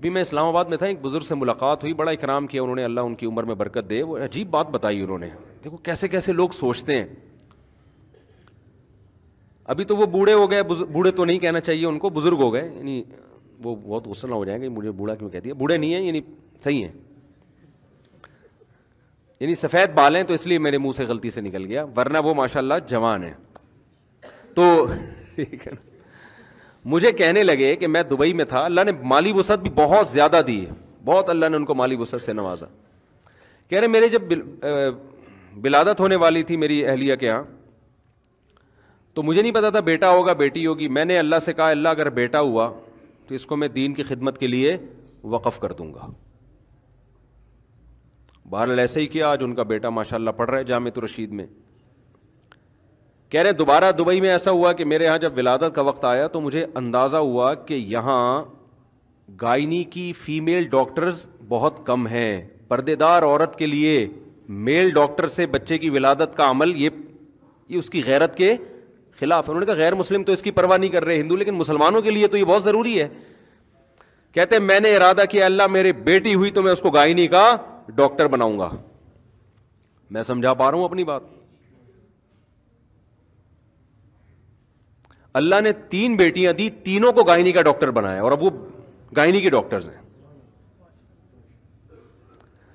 ابھی میں اسلام آباد میں تھا, ایک بزرگ سے ملاقات ہوئی, بڑا اکرام کیا انہوں نے, اللہ ان کی عمر میں برکت دے. وہ عجیب بات بتائی انہوں نے, دیکھو کیسے کیسے لوگ سوچتے ہیں. ابھی تو وہ بوڑھے ہو گئے, بوڑھے تو نہیں کہنا چاہیے ان کو, بزرگ ہو گئے, یعنی وہ بہت غصہ نہ ہو جائیں گے مجھے بوڑھا کیوں کہہ دیا, بوڑھے نہیں ہیں, یعنی صحیح ہیں, یعنی سفید بال ہیں تو اس لیے میرے منہ سے غلطی سے نکل گیا, ورنہ وہ ماشاءاللہ جوان ہیں. تو مجھے کہنے لگے کہ میں دبئی میں تھا, اللہ نے مالی وسعت بھی بہت زیادہ دی ہے, بہت اللہ نے ان کو مالی وسعت سے نوازا. کہہ رہے میرے جب ولادت ہونے والی تھی میری اہلیہ کے ہاں, تو مجھے نہیں پتا تھا بیٹا ہوگا بیٹی ہوگی. میں نے اللہ سے کہا اللہ اگر بیٹا ہوا تو اس کو میں دین کی خدمت کے لیے وقف کر دوں گا. بہرحال ایسے ہی کیا, آج ان کا بیٹا ماشاءاللہ پڑھ رہا ہے جامعۃ الرشید میں. کہہ رہے دوبارہ دبئی میں ایسا ہوا کہ میرے ہاں جب ولادت کا وقت آیا تو مجھے اندازہ ہوا کہ یہاں گائنی کی فیمیل ڈاکٹرز بہت کم ہیں. پردے دار عورت کے لیے میل ڈاکٹر سے بچے کی ولادت کا عمل یہ اس کی غیرت کے خلاف ہے. انہوں نے کہا غیر مسلم تو اس کی پرواہ نہیں کر رہے ہندو, لیکن مسلمانوں کے لیے تو یہ بہت ضروری ہے. کہتے ہیں میں نے ارادہ کیا اللہ میری بیٹی ہوئی تو میں اس کو گائنی کا ڈاکٹر بناؤں گا. میں سمجھا پا رہا ہوں اپنی بات. اللہ نے 3 بیٹیاں دی, تینوں کو گائنی کا ڈاکٹر بنایا, اور اب وہ گائنی کے ڈاکٹرز ہیں.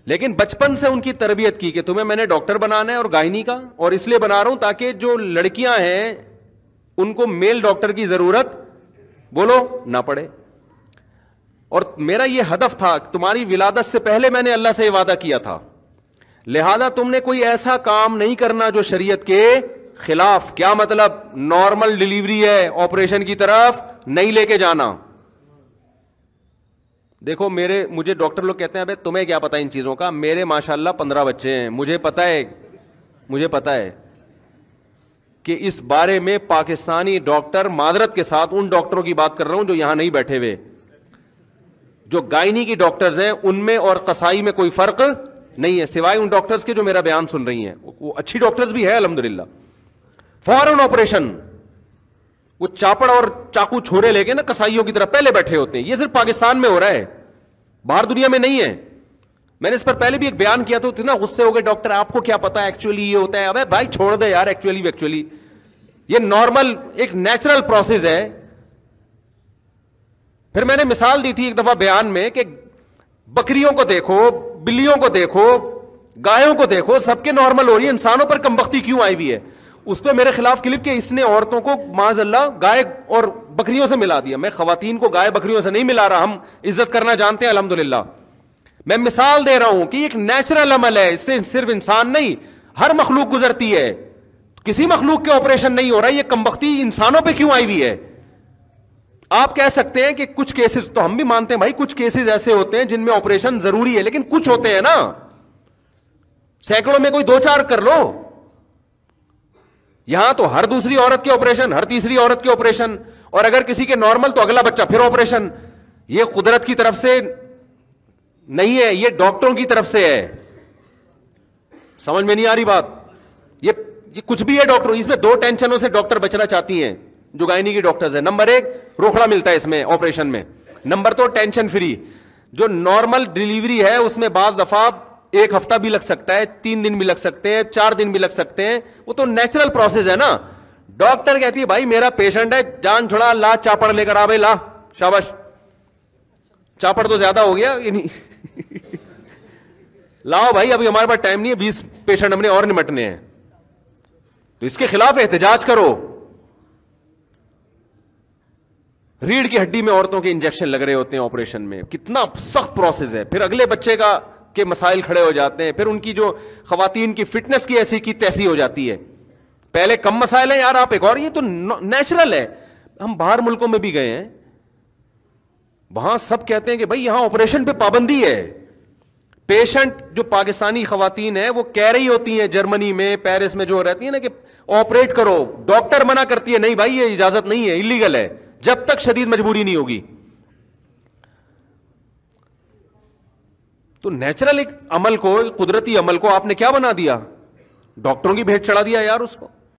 لیکن بچپن سے ان کی تربیت کی کہ تمہیں میں نے ڈاکٹر بنانا ہے اور گائنی کا, اور اس لیے بنا رہا ہوں تاکہ جو لڑکیاں ہیں ان کو میل ڈاکٹر کی ضرورت بولو نہ پڑے. اور میرا یہ ہدف تھا, تمہاری ولادت سے پہلے میں نے اللہ سے یہ وعدہ کیا تھا, لہذا تم نے کوئی ایسا کام نہیں کرنا جو شریعت کے خلاف. کیا مطلب؟ نارمل ڈیلیوری ہے, آپریشن کی طرف نہیں لے کے جانا. دیکھو مجھے ڈاکٹر لوگ کہتے ہیں ابے تمہیں کیا پتا ان چیزوں کا, میرے ماشاءاللہ 15 بچے ہیں, مجھے پتا ہے کہ اس بارے میں پاکستانی ڈاکٹر, معذرت کے ساتھ ان ڈاکٹروں کی بات کر رہا ہوں جو یہاں نہیں بیٹھے ہوئے, جو گائنی کی ڈاکٹرز ہیں ان میں اور قصائی میں کوئی فرق نہیں ہے, سوائے ان ڈاکٹرز کے جو میرا بیان سن رہی ہیں. وہ اچھی ڈاکٹرز بھی ہے الحمدللہ. فوراً آپریشن, وہ چاپڑ اور چاقو چھوڑے لے کے نا قصائیوں کی طرح پہلے بیٹھے ہوتے ہیں. یہ صرف پاکستان میں ہو رہا ہے, باہر دنیا میں نہیں ہے. میں نے اس پر پہلے بھی ایک بیان کیا تھا, اتنا غصے ہو گئے ڈاکٹر آپ کو کیا پتا ایکچولی یہ ہوتا ہے. ابے بھائی چھوڑ دے یار, ایکچولی یہ نارمل ایک نیچرل پروسیس ہے. پھر میں نے مثال دی تھی ایک دفعہ بیان میں کہ بکریوں کو دیکھو, بلیوں کو دیکھو, گایوں کو دیکھو, سب کے نارمل ہو رہی ہے, انسانوں پر کمبختی کیوں آئی ہوئی ہے. اس پہ میرے خلاف کلپ کہ اس نے عورتوں کو معاذ اللہ گائے اور بکریوں سے ملا دیا. میں خواتین کو گائے بکریوں سے نہیں ملا رہا, ہم عزت کرنا جانتے ہیں الحمدللہ. میں مثال دے رہا ہوں کہ ایک نیچرل عمل ہے, اس سے صرف انسان نہیں ہر مخلوق گزرتی ہے. کسی مخلوق کے آپریشن نہیں ہو رہا, یہ کمبختی انسانوں پہ کیوں آئی ہوئی ہے. آپ کہہ سکتے ہیں کہ کچھ کیسز, تو ہم بھی مانتے ہیں بھائی کچھ کیسز ایسے ہوتے ہیں جن میں آپریشن ضروری ہے, لیکن کچھ ہوتے ہیں نا, سینکڑوں میں کوئی 2-4 کر لو. یہاں تو ہر دوسری عورت کے آپریشن, ہر تیسری عورت کے آپریشن, اور اگر کسی کے نارمل تو اگلا بچہ پھر آپریشن. یہ قدرت کی طرف سے نہیں ہے, یہ ڈاکٹروں کی طرف سے ہے. سمجھ میں نہیں آ رہی بات؟ یہ کچھ بھی ہے ڈاکٹر, اس میں 2 ٹینشنوں سے ڈاکٹر بچنا چاہتی ہیں جو گائنی کی ڈاکٹرز ہیں. نمبر 1 روکڑا ملتا ہے اس میں آپریشن میں, نمبر 2 ٹینشن فری. جو نارمل ڈیلیوری ہے اس میں بعض دفعہ 1 ہفتہ بھی لگ سکتا ہے, 3 دن بھی لگ سکتے ہیں, 4 دن بھی لگ سکتے ہیں, وہ تو نیچرل پروسیس ہے نا. ڈاکٹر کہتی ہے بھائی میرا پیشنٹ ہے, جان چھڑا, لا چاپڑ لے کر آ بھائی, لا شاباش, چاپڑ تو زیادہ ہو گیا, لاؤ بھائی ابھی ہمارے پاس ٹائم نہیں ہے, 20 پیشنٹ ہم نے اور نمٹنے ہیں. تو اس کے خلاف احتجاج کرو. ریڑھ کی ہڈی میں عورتوں کے انجیکشن لگ رہے ہوتے ہیں آپریشن میں, کتنا سخت پروسیس ہے. پھر اگلے بچے کا کے مسائل کھڑے ہو جاتے ہیں, پھر ان کی جو خواتین کی فٹنس کی ایسی کی تیسی ہو جاتی ہے. پہلے کم مسائل ہیں یار, آپ ایک اور, یہ تو نیچرل ہے. ہم باہر ملکوں میں بھی گئے ہیں, وہاں سب کہتے ہیں کہ بھائی یہاں آپریشن پہ پابندی ہے. پیشنٹ جو پاکستانی خواتین ہیں وہ کہہ رہی ہوتی ہیں جرمنی میں, پیرس میں جو رہتی ہیں نا کہ آپریٹ کرو, ڈاکٹر منع کرتی ہے نہیں بھائی یہ اجازت نہیں ہے, ایلیگل ہے, جب تک شدید مجبوری نہیں ہوگی. تو نیچرل ایک عمل کو, قدرتی عمل کو آپ نے کیا بنا دیا, ڈاکٹروں کی بھیٹ چڑھا دیا یار اس کو.